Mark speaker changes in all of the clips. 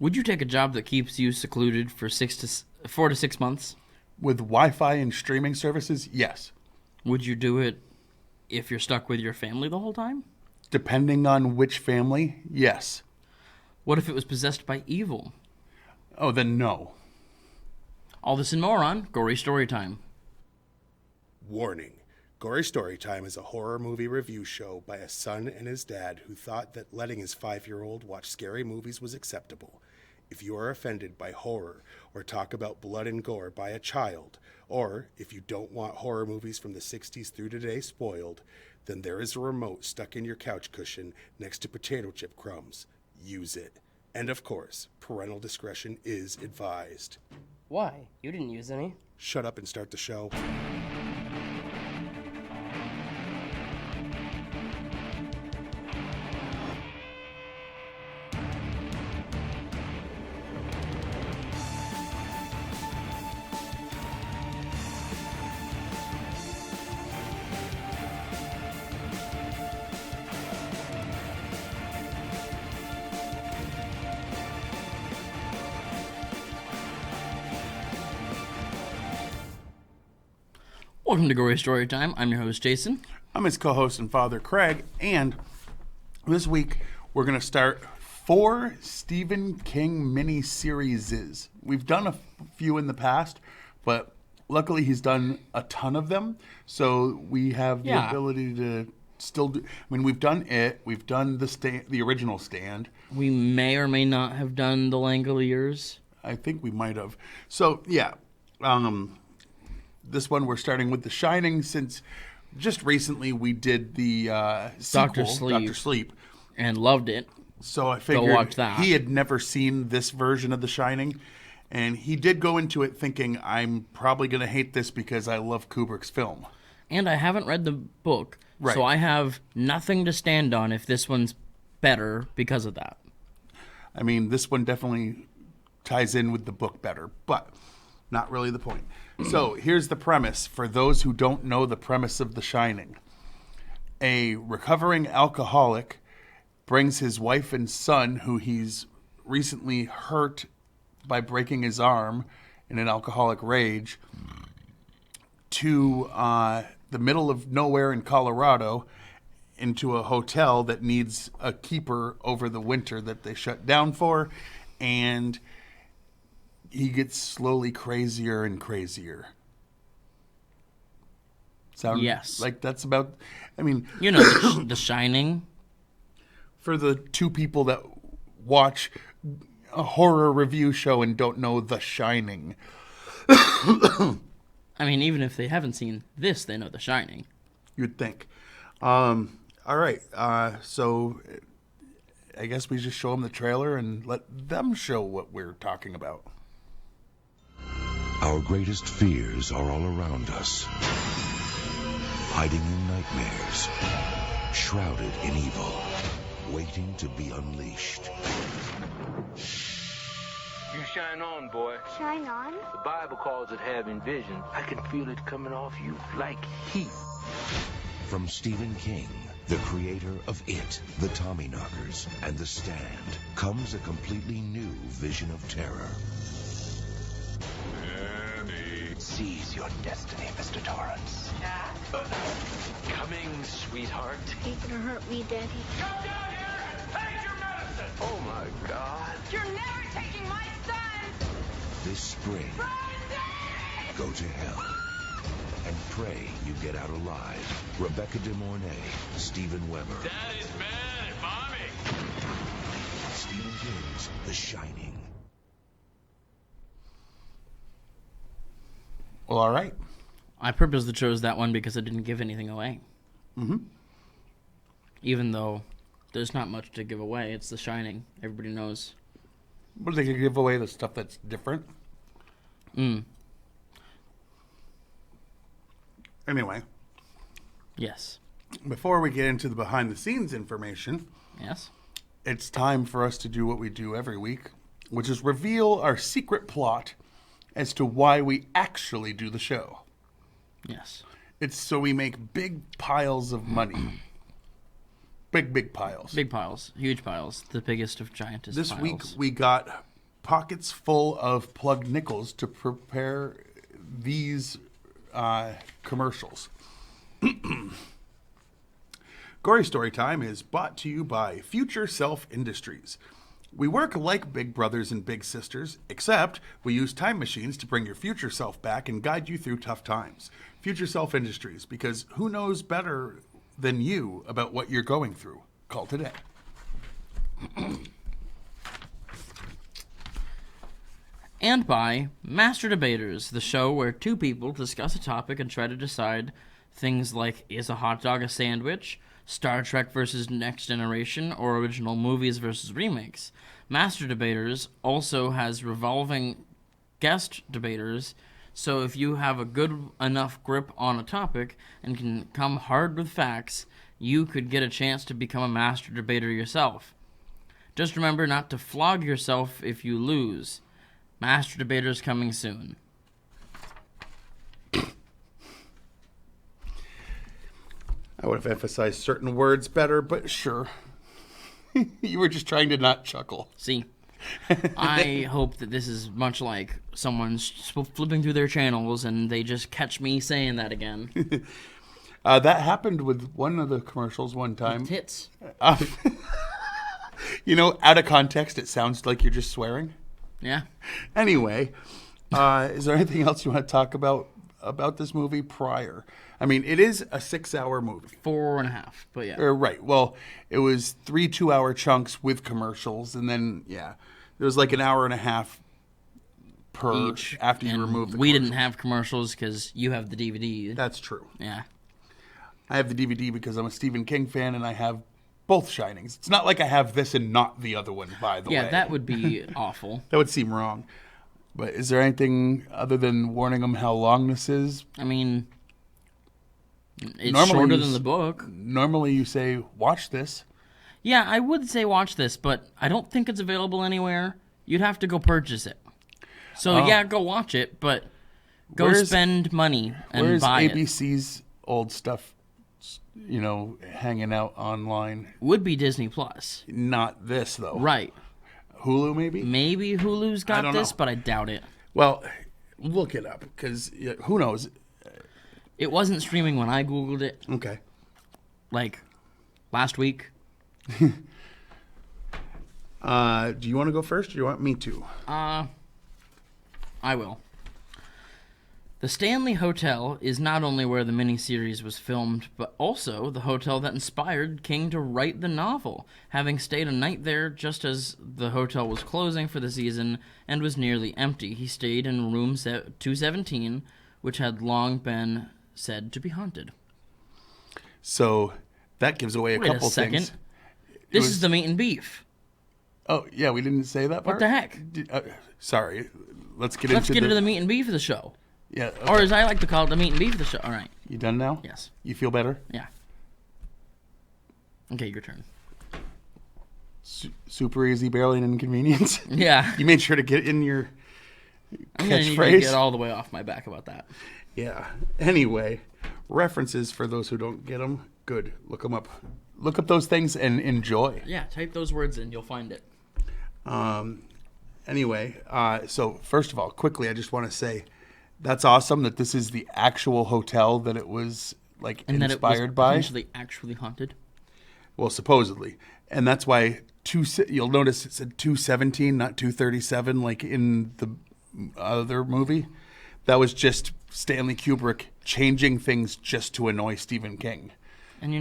Speaker 1: Would you take a job that keeps you secluded for 4 to 6 months?
Speaker 2: With Wi-Fi and streaming services, yes.
Speaker 1: Would you do it if you're stuck with your family the whole time?
Speaker 2: Depending on which family, yes.
Speaker 1: What if it was possessed by evil?
Speaker 2: Oh, then no.
Speaker 1: All this and more on Gory Story Time.
Speaker 3: Warning. Gory Story Time is a horror movie review show by a son and his dad who thought that letting his 5-year-old watch scary movies was acceptable. If you are offended by horror or talk about blood and gore by a child, or if you don't want horror movies from the 60s through today spoiled, then there is a remote stuck in your couch cushion next to potato chip crumbs. Use it. And of course, parental discretion is advised.
Speaker 4: Why? You didn't use any.
Speaker 3: Shut up and start the show.
Speaker 1: Welcome to Gory Story Time. I'm your host, Jason.
Speaker 2: I'm his co-host and father, Craig, and this week we're going to start 4 Stephen King miniseries. We've done a few in the past, but luckily he's done a ton of them, so we have the ability to still do. I mean, we've done it. We've done the original Stand.
Speaker 1: We may or may not have done The Langoliers.
Speaker 2: I think we might have. So, yeah. This one we're starting with The Shining, since just recently we did the sequel, Dr. Sleep.
Speaker 1: And loved it.
Speaker 2: So I figured
Speaker 1: watch that.
Speaker 2: He had never seen this version of The Shining, and he did go into it thinking, I'm probably going to hate this because I love Kubrick's film.
Speaker 1: And I haven't read the book,
Speaker 2: right.
Speaker 1: So I have nothing to stand on if this one's better because of that.
Speaker 2: I mean, this one definitely ties in with the book better, but not really the point. So here's the premise for those who don't know the premise of The Shining. A recovering alcoholic brings his wife and son, who he's recently hurt by breaking his arm in an alcoholic rage, to the middle of nowhere in Colorado, into a hotel that needs a keeper over the winter that they shut down for, and he gets slowly crazier and crazier. Sound
Speaker 1: yes.
Speaker 2: Like that's about, I mean...
Speaker 1: You know, The Shining.
Speaker 2: For the 2 people that watch a horror review show and don't know The Shining.
Speaker 1: I mean, even if they haven't seen this, they know The Shining.
Speaker 2: You'd think. All right. So I guess we just show them the trailer and let them show what we're talking about.
Speaker 5: Our greatest fears are all around us, hiding in nightmares, shrouded in evil, waiting to be unleashed.
Speaker 6: You shine on, boy.
Speaker 7: Shine on?
Speaker 6: The Bible calls it having vision. I can feel it coming off you like heat.
Speaker 5: From Stephen King, the creator of It, The Tommyknockers, and The Stand, comes a completely new vision of terror.
Speaker 6: Seize your destiny, Mr. Torrance.
Speaker 7: Jack?
Speaker 6: Coming, sweetheart.
Speaker 7: Are you gonna hurt me, Daddy?
Speaker 6: Come down here and take your medicine! Oh, my God.
Speaker 7: You're never taking my son!
Speaker 5: This spring, go to hell and pray you get out alive. Rebecca De Mornay, Stephen Weber.
Speaker 6: Daddy's mad at Mommy.
Speaker 5: Stephen King's The Shining.
Speaker 2: Well, all right.
Speaker 1: I purposely chose that one because it didn't give anything away.
Speaker 2: Mm-hmm.
Speaker 1: Even though there's not much to give away. It's The Shining. Everybody knows.
Speaker 2: But they could give away the stuff that's different. Anyway.
Speaker 1: Yes.
Speaker 2: Before we get into the behind-the-scenes information,
Speaker 1: Yes.
Speaker 2: it's time for us to do what we do every week, which is reveal our secret plot as to why we actually do the show.
Speaker 1: Yes.
Speaker 2: It's so we make big piles of money. Big piles.
Speaker 1: Big piles. Huge piles. The biggest of giantest
Speaker 2: This
Speaker 1: piles.
Speaker 2: week we got pockets full of plugged nickels to prepare these commercials. Gory Story Time is brought to you by Future Self Industries. We work like big brothers and big sisters, except we use time machines to bring your future self back and guide you through tough times. Future Self Industries, because who knows better than you about what you're going through? Call today.
Speaker 1: And by Master Debaters, the show where two people discuss a topic and try to decide things like, is a hot dog a sandwich? Star Trek versus Next Generation, or original movies versus remakes. Master Debaters also has revolving guest debaters, so if you have a good enough grip on a topic and can come hard with facts, you could get a chance to become a master debater yourself. Just remember not to flog yourself if you lose. Master Debaters coming soon.
Speaker 2: I would have emphasized certain words better, but sure. You were just trying to not chuckle.
Speaker 1: See, I hope that this is much like someone's flipping through their channels and they just catch me saying that again.
Speaker 2: That happened with one of the commercials one time.
Speaker 1: Tits.
Speaker 2: Out of context, it sounds like you're just swearing.
Speaker 1: Yeah.
Speaker 2: Anyway, is there anything else you want to talk about this movie prior? I mean, it is a 6-hour movie.
Speaker 1: 4.5, but yeah.
Speaker 2: Right. Well, it was 3 2-hour chunks with commercials, and then, yeah, there was like an hour and a half per
Speaker 1: Each,
Speaker 2: after you
Speaker 1: and
Speaker 2: remove the
Speaker 1: we
Speaker 2: commercials.
Speaker 1: didn't have commercials because you have the DVD.
Speaker 2: That's true.
Speaker 1: Yeah.
Speaker 2: I have the DVD because I'm a Stephen King fan, and I have both Shinings. It's not like I have this and not the other one, by the way.
Speaker 1: Yeah, that would be awful.
Speaker 2: That would seem wrong. But is there anything other than warning them how long this is?
Speaker 1: I mean, it's
Speaker 2: Normally
Speaker 1: shorter
Speaker 2: you
Speaker 1: than the book.
Speaker 2: Normally you say, watch this.
Speaker 1: Yeah, I would say watch this, but I don't think it's available anywhere. You'd have to go purchase it. So, yeah, go watch it, but go spend money and buy it.
Speaker 2: Where's ABC's old stuff, hanging out online?
Speaker 1: Would be Disney Plus.
Speaker 2: Not this, though.
Speaker 1: Right.
Speaker 2: Hulu, maybe?
Speaker 1: Maybe Hulu's got
Speaker 2: don't
Speaker 1: this,
Speaker 2: know.
Speaker 1: but I doubt it.
Speaker 2: Well, look it up, because who knows?
Speaker 1: It wasn't streaming when I Googled it,
Speaker 2: Okay.
Speaker 1: like, last week.
Speaker 2: Do you want to go first, or do you want me to?
Speaker 1: I will. The Stanley Hotel is not only where the miniseries was filmed, but also the hotel that inspired King to write the novel, having stayed a night there just as the hotel was closing for the season and was nearly empty. He stayed in room 217, which had long been said to be haunted.
Speaker 2: So that gives away a
Speaker 1: Wait
Speaker 2: couple
Speaker 1: a second.
Speaker 2: things.
Speaker 1: This is the meat and beef.
Speaker 2: Oh, yeah, we didn't say that part?
Speaker 1: What the heck?
Speaker 2: Sorry. Let's get
Speaker 1: Let's
Speaker 2: into
Speaker 1: get into the meat and beef of the show.
Speaker 2: Yeah. Okay.
Speaker 1: Or as I like to call it, the meat and beef of the show. All right.
Speaker 2: You done now?
Speaker 1: Yes.
Speaker 2: You feel better?
Speaker 1: Yeah. Okay, your turn.
Speaker 2: Super easy, barely an inconvenience.
Speaker 1: Yeah.
Speaker 2: You made sure to get in your
Speaker 1: I'm going to need to
Speaker 2: catchphrase.
Speaker 1: get all the way off my back about that.
Speaker 2: Yeah. Anyway, references for those who don't get them. Good. Look them up. Look up those things and enjoy.
Speaker 1: Yeah, type those words in. You'll find it.
Speaker 2: Anyway, so first of all, quickly, I just want to say that's awesome that this is the actual hotel that it was like
Speaker 1: And
Speaker 2: inspired
Speaker 1: that it was
Speaker 2: by.
Speaker 1: potentially actually haunted.
Speaker 2: Well, supposedly, and that's why you'll notice it said 217, not 237, like in the other movie. That was just Stanley Kubrick changing things just to annoy Stephen King.
Speaker 1: And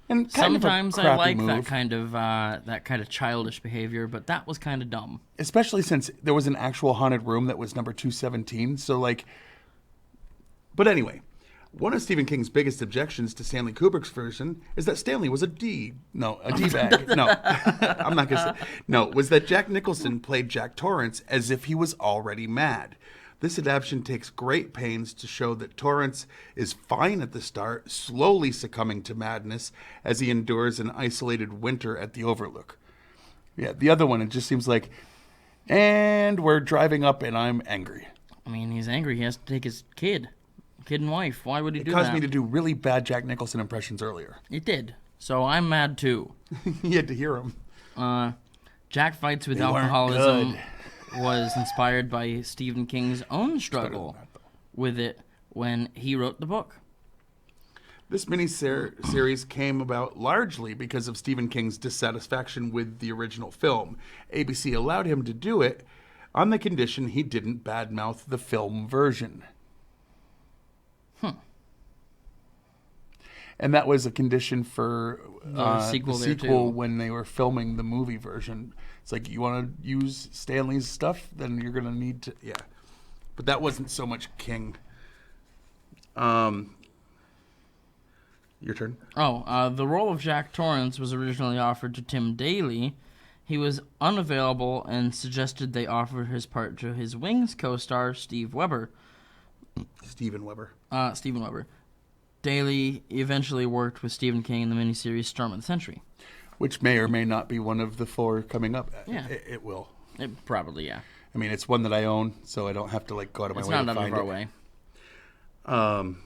Speaker 2: And kind of a
Speaker 1: sometimes I
Speaker 2: crappy
Speaker 1: like
Speaker 2: move.
Speaker 1: that kind of childish behavior, but that was kind of dumb.
Speaker 2: Especially since there was an actual haunted room that was number 217. So, but anyway, one of Stephen King's biggest objections to Stanley Kubrick's version is that Stanley was a D-bag. No, I'm not going to say. No, was that Jack Nicholson played Jack Torrance as if he was already mad. This adaptation takes great pains to show that Torrance is fine at the start, slowly succumbing to madness as he endures an isolated winter at the Overlook. Yeah, the other one, it just seems like, and we're driving up and I'm angry.
Speaker 1: I mean, he's angry. He has to take his kid and wife. Why would he do
Speaker 2: It caused
Speaker 1: that?
Speaker 2: me to do really bad Jack Nicholson impressions earlier.
Speaker 1: It did. So I'm mad too.
Speaker 2: You had to hear him.
Speaker 1: Jack fights with
Speaker 2: They weren't
Speaker 1: alcoholism.
Speaker 2: good.
Speaker 1: was inspired by Stephen King's own struggle with it when he wrote the book.
Speaker 2: This miniseries came about largely because of Stephen King's dissatisfaction with the original film. ABC allowed him to do it on the condition he didn't badmouth the film version. And that was a condition for
Speaker 1: The sequel
Speaker 2: when they were filming the movie version. It's like, you want to use Stanley's stuff, then you're going to need to, yeah. But that wasn't so much King. Your turn.
Speaker 1: The role of Jack Torrance was originally offered to Tim Daly. He was unavailable and suggested they offer his part to his Wings co-star, Steven Weber.
Speaker 2: Steven Weber.
Speaker 1: Daly eventually worked with Stephen King in the miniseries Storm of the Century.
Speaker 2: Which may or may not be one of the 4 coming up.
Speaker 1: Yeah.
Speaker 2: It will.
Speaker 1: It probably, yeah.
Speaker 2: I mean, it's one that I own, so I don't have to go out of my way to find it.
Speaker 1: It's not that far away.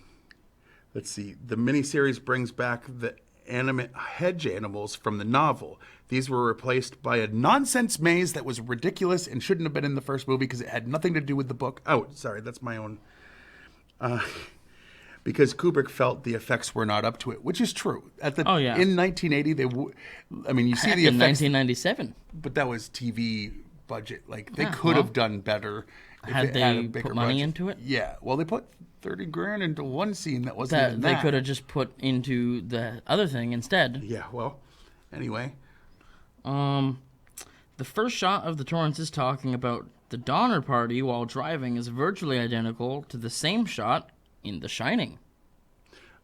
Speaker 2: Let's see. The miniseries brings back the animate hedge animals from the novel. These were replaced by a nonsense maze that was ridiculous and shouldn't have been in the first movie because it had nothing to do with the book. Oh, sorry, that's my own. Because Kubrick felt the effects were not up to it, which is true. In 1980, you see the effects.
Speaker 1: In 1997.
Speaker 2: But that was TV budget. They could have done better if
Speaker 1: had
Speaker 2: it
Speaker 1: they
Speaker 2: had a bigger
Speaker 1: put money
Speaker 2: budget.
Speaker 1: into it?
Speaker 2: Yeah. Well, they put $30,000 into one scene that wasn't even
Speaker 1: They
Speaker 2: that.
Speaker 1: could have just put into the other thing instead.
Speaker 2: Yeah, well, anyway.
Speaker 1: The first shot of the Torrances talking about the Donner Party while driving is virtually identical to the same shot in The Shining.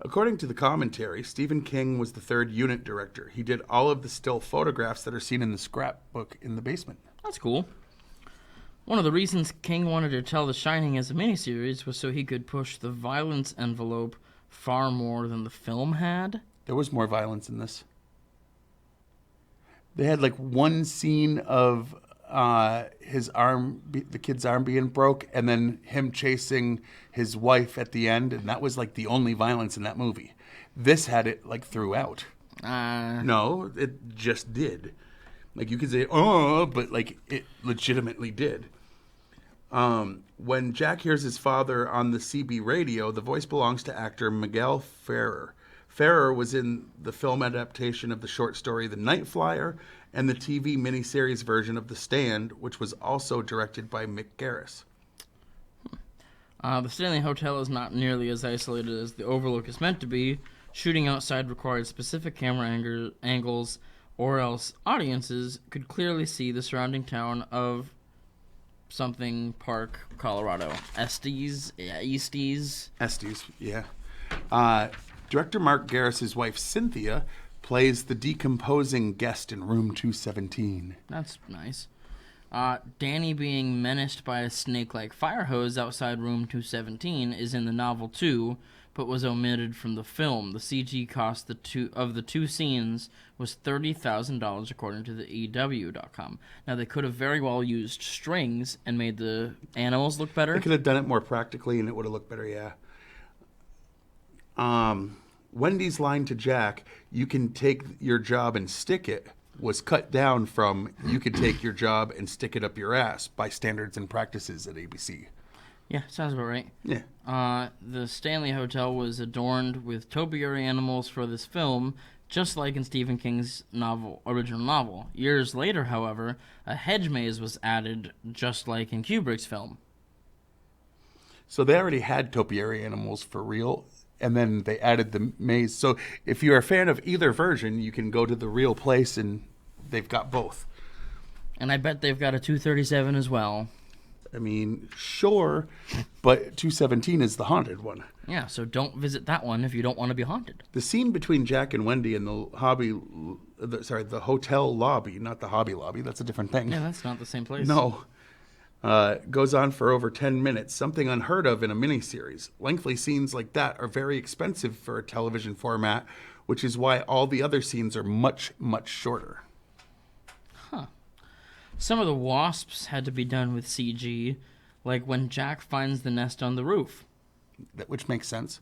Speaker 2: According to the commentary, Stephen King was the 3rd unit director. He did all of the still photographs that are seen in the scrapbook in the basement.
Speaker 1: That's cool. One of the reasons King wanted to tell The Shining as a miniseries was so he could push the violence envelope far more than the film had.
Speaker 2: There was more violence in this. They had one scene of his arm, the kid's arm being broke, and then him chasing his wife at the end, and that was the only violence in that movie. This had it throughout. No, it just did. You could say, oh, but it legitimately did. When Jack hears his father on the CB radio, the voice belongs to actor Miguel Ferrer. Ferrer was in the film adaptation of the short story The Night Flyer and the TV miniseries version of The Stand, which was also directed by Mick Garris.
Speaker 1: The Stanley Hotel is not nearly as isolated as the Overlook is meant to be. Shooting outside required specific camera angles, or else audiences could clearly see the surrounding town of something Park, Colorado. Estes,
Speaker 2: yeah. Director Mark Garris's wife, Cynthia, plays the decomposing guest in room 217.
Speaker 1: That's nice. Danny being menaced by a snake-like fire hose outside room 217 is in the novel too, but was omitted from the film. The CG cost of the two scenes was $30,000 according to the EW.com. Now, they could have very well used strings and made the animals look better.
Speaker 2: They could have done it more practically and it would have looked better, yeah. Wendy's line to Jack, "You can take your job and stick it," was cut down from "You could take your job and stick it up your ass" by standards and practices at ABC.
Speaker 1: Yeah, sounds about right.
Speaker 2: Yeah.
Speaker 1: The Stanley Hotel was adorned with topiary animals for this film, just like in Stephen King's original novel. Years later, however, a hedge maze was added, just like in Kubrick's film.
Speaker 2: So they already had topiary animals for real, and then they added the maze. So if you're a fan of either version, you can go to the real place, and they've got both.
Speaker 1: And I bet they've got a 237 as well.
Speaker 2: I mean, sure, but 217 is the haunted one.
Speaker 1: Yeah, so don't visit that one if you don't want to be haunted.
Speaker 2: The scene between Jack and Wendy in the hotel lobby, not the Hobby Lobby, that's a different thing.
Speaker 1: Yeah, that's not the same place.
Speaker 2: No. Goes on for over 10 minutes, something unheard of in a miniseries. Lengthy scenes like that are very expensive for a television format, which is why all the other scenes are much, much shorter.
Speaker 1: Some of the wasps had to be done with CG, like when Jack finds the nest on the roof.
Speaker 2: Which makes sense.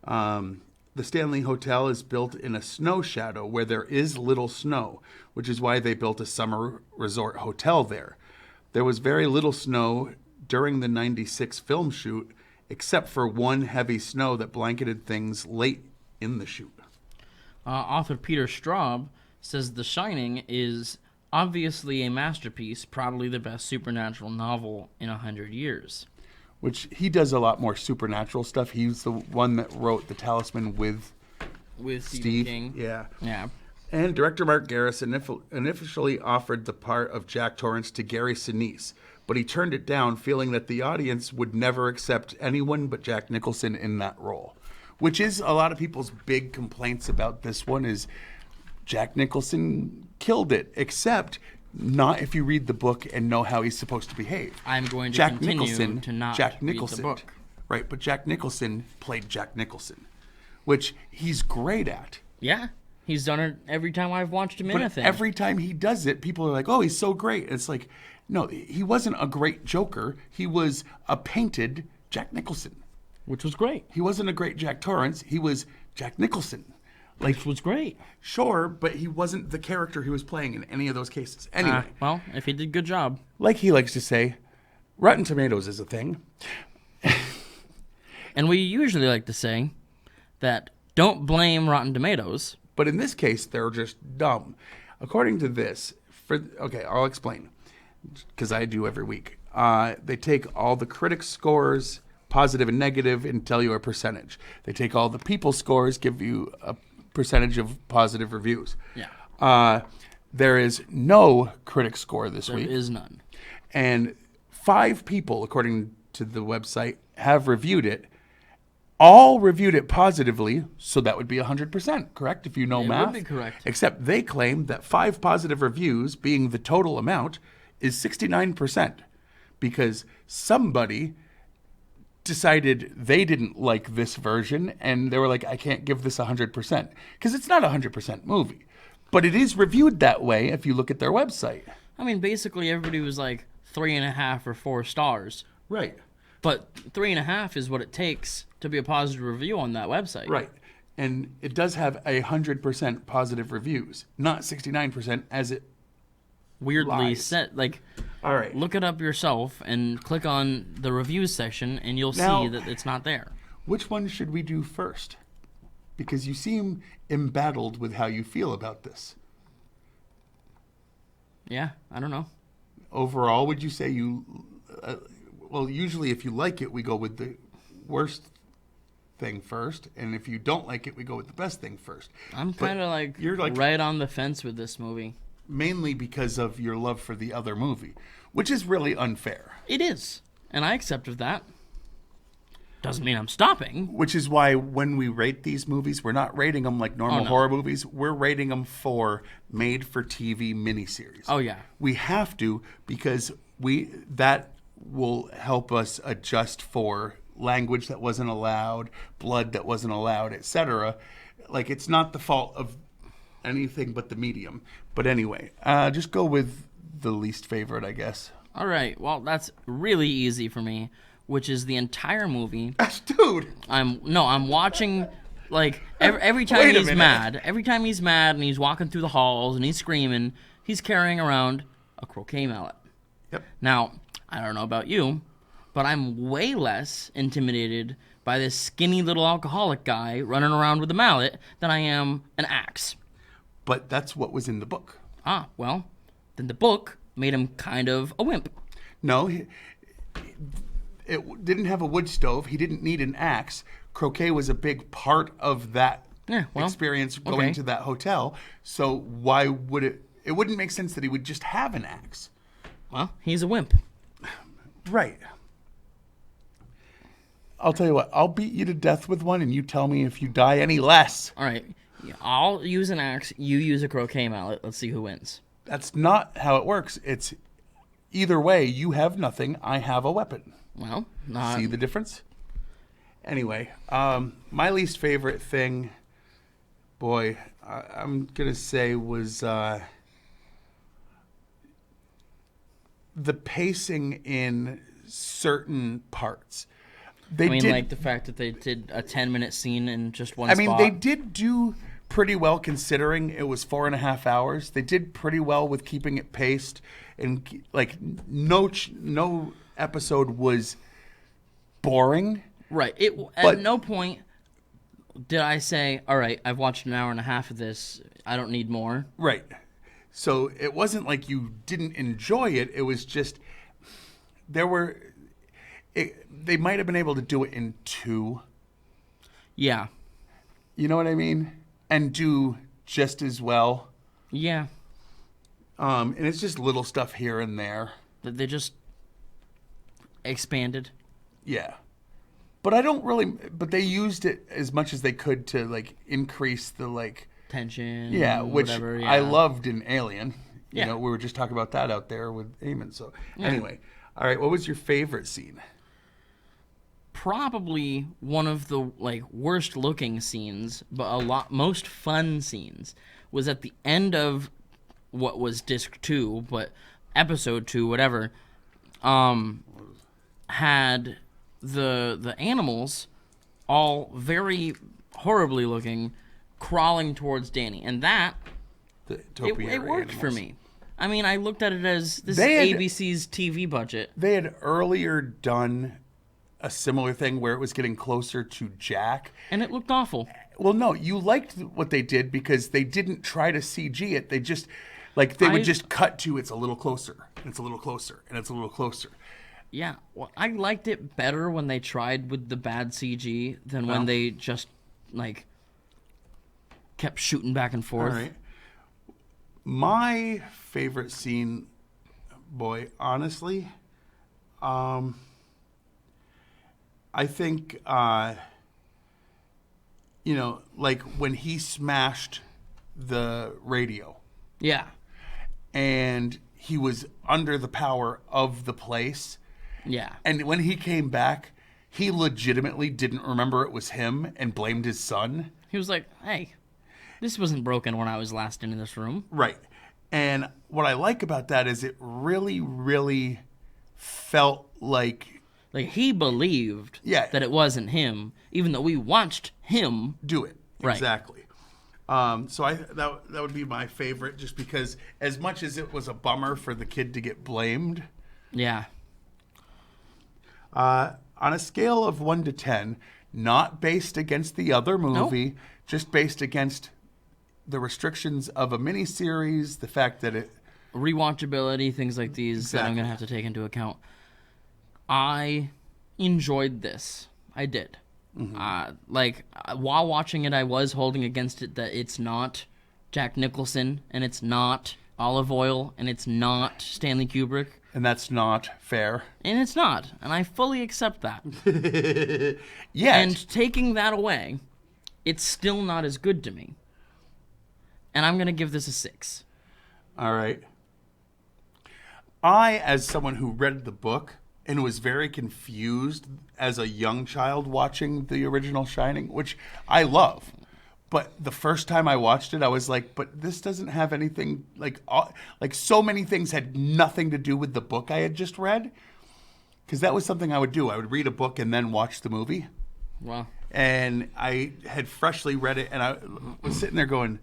Speaker 2: The Stanley Hotel is built in a snow shadow where there is little snow, which is why they built a summer resort hotel there. There was very little snow during the 96 film shoot, except for one heavy snow that blanketed things late in the shoot.
Speaker 1: Author Peter Straub says The Shining is obviously a masterpiece, probably the best supernatural novel in 100 years.
Speaker 2: Which he does a lot more supernatural stuff. He's the one that wrote The Talisman with
Speaker 1: Stephen
Speaker 2: Steve.
Speaker 1: King.
Speaker 2: Yeah.
Speaker 1: Yeah.
Speaker 2: And director Mark Garrison initially offered the part of Jack Torrance to Gary Sinise, but he turned it down, feeling that the audience would never accept anyone but Jack Nicholson in that role. Which is a lot of people's big complaints about this one is Jack Nicholson killed it, except not if you read the book and know how he's supposed to behave.
Speaker 1: I'm going to
Speaker 2: Jack
Speaker 1: continue
Speaker 2: Nicholson,
Speaker 1: to not
Speaker 2: Jack
Speaker 1: read
Speaker 2: Nicholson,
Speaker 1: the book.
Speaker 2: Right, but Jack Nicholson played Jack Nicholson, which he's great at.
Speaker 1: Yeah. He's done it every time I've watched him in a
Speaker 2: But
Speaker 1: thing.
Speaker 2: every time he does it, people are like, oh, he's so great. It's like, no, he wasn't a great Joker. He was a painted Jack Nicholson.
Speaker 1: Which was great.
Speaker 2: He wasn't a great Jack Torrance. He was Jack Nicholson.
Speaker 1: Which was great.
Speaker 2: Sure, but he wasn't the character he was playing in any of those cases. Anyway,
Speaker 1: Well, if he did a good job.
Speaker 2: like he likes to say, Rotten Tomatoes is a thing.
Speaker 1: And we usually like to say that don't blame Rotten Tomatoes.
Speaker 2: But in this case, they're just dumb. According to this, I'll explain, because I do every week. They take all the critics' scores, positive and negative, and tell you a percentage. They take all the people's scores, give you a percentage of positive reviews.
Speaker 1: Yeah.
Speaker 2: There is no critic score this
Speaker 1: There
Speaker 2: week.
Speaker 1: is none.
Speaker 2: And 5 people, according to the website, have reviewed it. All reviewed it positively, so that would be 100%, correct? If you know
Speaker 1: It
Speaker 2: math.
Speaker 1: would be correct.
Speaker 2: Except they claim that 5 positive reviews, being the total amount, is 69%. Because somebody decided they didn't like this version, and they were like, I can't give this 100%. Because it's not a 100% movie. But it is reviewed that way if you look at their website.
Speaker 1: I mean, basically everybody was like 3.5 or 4 stars.
Speaker 2: Right.
Speaker 1: But 3.5 is what it takes to be a positive review on that website.
Speaker 2: Right. And it does have 100% positive reviews, not 69% as it
Speaker 1: Weirdly
Speaker 2: lies.
Speaker 1: set. Like,
Speaker 2: All right.
Speaker 1: look it up yourself and click on the reviews section, and you'll
Speaker 2: Now-
Speaker 1: see that it's not there.
Speaker 2: Which one should we do first? Because you seem embattled with how you feel about this.
Speaker 1: Yeah, I don't know.
Speaker 2: Overall, would you say you... well, usually if you like it, we go with the worst thing first. And if you don't like it, we go with the best thing first.
Speaker 1: I'm
Speaker 2: But
Speaker 1: kind of like,
Speaker 2: you're like
Speaker 1: right on the fence with this movie.
Speaker 2: mainly because of your love for the other movie, which is really unfair.
Speaker 1: It is. And I accepted that. Doesn't mean I'm stopping.
Speaker 2: Which is why when we rate these movies, we're not rating them like normal
Speaker 1: no.
Speaker 2: horror movies. We're rating them for made-for-TV miniseries.
Speaker 1: Oh, yeah.
Speaker 2: We have to, because that will help us adjust for language that wasn't allowed, blood that wasn't allowed, etc. Like, it's not the fault of anything but the medium. But anyway, just go with the least favorite, I guess.
Speaker 1: All right. Well, that's really easy for me, which is the entire movie.
Speaker 2: Dude!
Speaker 1: I'm watching, like, every time
Speaker 2: Wait a
Speaker 1: he's
Speaker 2: minute.
Speaker 1: mad. Every time he's mad and he's walking through the halls and he's screaming, he's carrying around a croquet mallet.
Speaker 2: Yep.
Speaker 1: Now, I don't know about you, but I'm way less intimidated by this skinny little alcoholic guy running around with a mallet than I am an axe.
Speaker 2: But that's what was in the book.
Speaker 1: Ah, well, then the book made him kind of a wimp.
Speaker 2: No, it didn't have a wood stove. He didn't need an axe. Croquet was a big part of that experience going
Speaker 1: okay.
Speaker 2: to that hotel. So why would it? It wouldn't make sense that he would just have an axe.
Speaker 1: Well, he's a wimp.
Speaker 2: Right. I'll tell you what. I'll beat you to death with one, and you tell me if you die any less.
Speaker 1: All right, I'll use an axe. You use a croquet mallet. Let's see who wins.
Speaker 2: That's not how it works. It's either way. You have nothing. I have a weapon.
Speaker 1: Well,
Speaker 2: See the difference? Anyway, my least favorite thing, boy, I'm going to say was the pacing in certain parts. They
Speaker 1: I mean,
Speaker 2: did,
Speaker 1: like the fact that they did a 10-minute scene in just one
Speaker 2: I
Speaker 1: spot.
Speaker 2: mean, they did do pretty well considering it was 4.5 hours. They did pretty well with keeping it paced, and like no episode was boring.
Speaker 1: Right. At no point did I say, all right, I've watched an hour and a half of this. I don't need more.
Speaker 2: Right. So it wasn't like you didn't enjoy it. It was just they might have been able to do it in 2.
Speaker 1: Yeah.
Speaker 2: You know what I mean? And do just as well.
Speaker 1: Yeah.
Speaker 2: And it's just little stuff here and there.
Speaker 1: That they just expanded.
Speaker 2: Yeah. But I don't really. But they used it as much as they could to like increase the like
Speaker 1: tension.
Speaker 2: Yeah, which
Speaker 1: whatever, yeah.
Speaker 2: I loved in Alien. You
Speaker 1: Yeah.
Speaker 2: know, we were just talking about that out there with Eamon. So anyway, all right. What was your favorite scene?
Speaker 1: Probably one of the like worst looking scenes, but most fun scenes was at the end of what was disc 2, but episode 2, whatever. Had the animals all very horribly looking, crawling towards Danny, and that it worked for me. I mean, I looked at it as this is ABC's TV budget.
Speaker 2: They had earlier done a similar thing where it was getting closer to Jack,
Speaker 1: and it looked awful.
Speaker 2: Well, no, you liked what they did because they didn't try to CG it. They just would just cut to it's a little closer, and it's a little closer, and it's a little closer.
Speaker 1: Yeah, well, I liked it better when they tried with the bad CG than when they just, like, kept shooting back and forth.
Speaker 2: All right. My favorite scene, boy, honestly, I think, like when he smashed the radio.
Speaker 1: Yeah.
Speaker 2: And he was under the power of the place.
Speaker 1: Yeah.
Speaker 2: And when he came back, he legitimately didn't remember it was him and blamed his son.
Speaker 1: He was like, hey, this wasn't broken when I was last in this room.
Speaker 2: Right. And what I like about that is it really, really felt like...
Speaker 1: Like, he believed that it wasn't him, even though we watched him
Speaker 2: do it.
Speaker 1: Right.
Speaker 2: Exactly. So that would be my favorite, just because as much as it was a bummer for the kid to get blamed...
Speaker 1: Yeah.
Speaker 2: On a scale of 1 to 10, not based against the other movie, just based against the restrictions of a miniseries, the fact that it...
Speaker 1: Rewatchability, things like these that I'm going to have to take into account. I enjoyed this. I did. Mm-hmm. While watching it, I was holding against it that it's not Jack Nicholson, and it's not Olive Oil, and it's not Stanley Kubrick.
Speaker 2: And that's not fair.
Speaker 1: And it's not. And I fully accept that.
Speaker 2: Yeah.
Speaker 1: And taking that away, it's still not as good to me. And I'm going to give this a 6.
Speaker 2: All right. I, as someone who read the book and was very confused as a young child watching the original Shining, which I love. But the first time I watched it, I was like, but this doesn't have anything, like so many things had nothing to do with the book I had just read. Because that was something I would do. I would read a book and then watch the movie.
Speaker 1: Wow.
Speaker 2: And I had freshly read it, and I was sitting there going,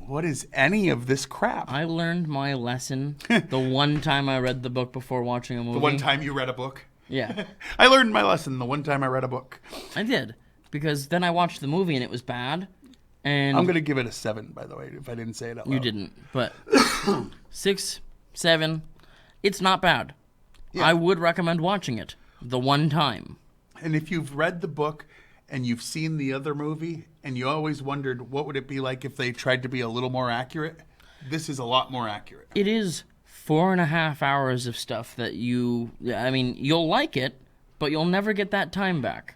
Speaker 2: what is any of this crap?
Speaker 1: I learned my lesson the one time I read the book before watching a movie.
Speaker 2: The one time you read a book?
Speaker 1: Yeah.
Speaker 2: I learned my lesson the one time I read a book.
Speaker 1: I did. Because then I watched the movie and it was bad. And
Speaker 2: I'm going to give it a 7, by the way, if I didn't say it out loud.
Speaker 1: You didn't. But 6, 7, it's not bad. Yeah. I would recommend watching it the one time.
Speaker 2: And if you've read the book and you've seen the other movie and you always wondered what would it be like if they tried to be a little more accurate, this is a lot more accurate.
Speaker 1: It is 4.5 hours of stuff that you'll like it, but you'll never get that time back.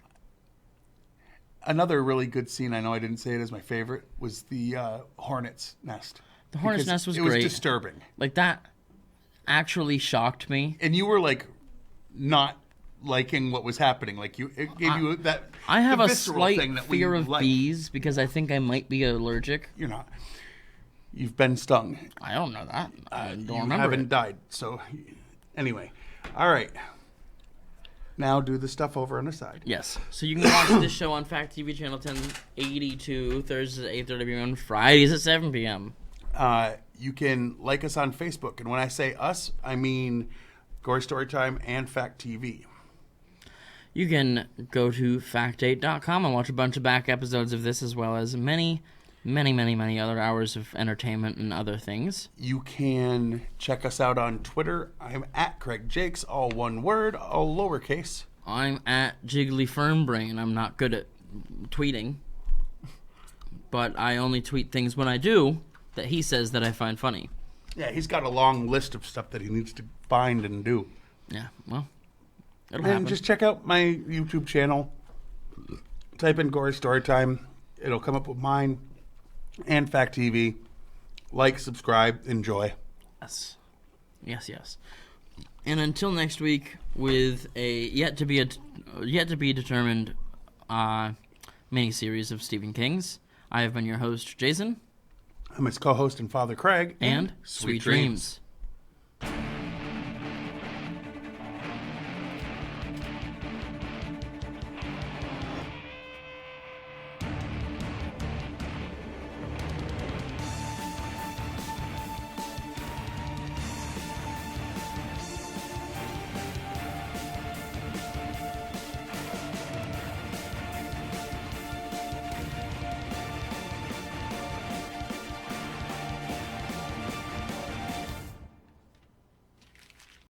Speaker 2: Another really good scene, I know I didn't say it as my favorite, was the hornet's nest.
Speaker 1: The hornet's nest was great.
Speaker 2: It was disturbing.
Speaker 1: Like, that actually shocked me.
Speaker 2: And you were, like, not liking what was happening. Like, it gave you that
Speaker 1: I have a
Speaker 2: visceral
Speaker 1: slight
Speaker 2: thing that
Speaker 1: fear of
Speaker 2: like.
Speaker 1: Bees because I think I might be allergic.
Speaker 2: You're not. You've been stung.
Speaker 1: I don't know that. I don't remember.
Speaker 2: You haven't died. So, anyway. All right. Now do the stuff over on the side.
Speaker 1: Yes. So you can watch this show on Fact TV channel 1082, Thursdays at 8:30 p.m. Fridays at 7 p.m.
Speaker 2: You can like us on Facebook. And when I say us, I mean Gory Story Time and Fact TV.
Speaker 1: You can go to fact8.com and watch a bunch of back episodes of this, as well as many other hours of entertainment and other things.
Speaker 2: You can check us out on Twitter. I'm at Craig Jakes, all one word, all lowercase.
Speaker 1: I'm at Jiggly Firmbrain. I'm not good at tweeting, but I only tweet things when I do that he says that I find funny.
Speaker 2: Yeah, he's got a long list of stuff that he needs to find and do.
Speaker 1: Yeah, well, it'll
Speaker 2: And
Speaker 1: happen.
Speaker 2: just check out my YouTube channel. Type in Gory Story Time. It'll come up with mine and Fact TV. Like, subscribe, enjoy.
Speaker 1: Yes. And until next week, with a yet to be determined miniseries of Stephen King's, I have been your host, Jason.
Speaker 2: I'm his co-host and father, Craig.
Speaker 1: And sweet dreams.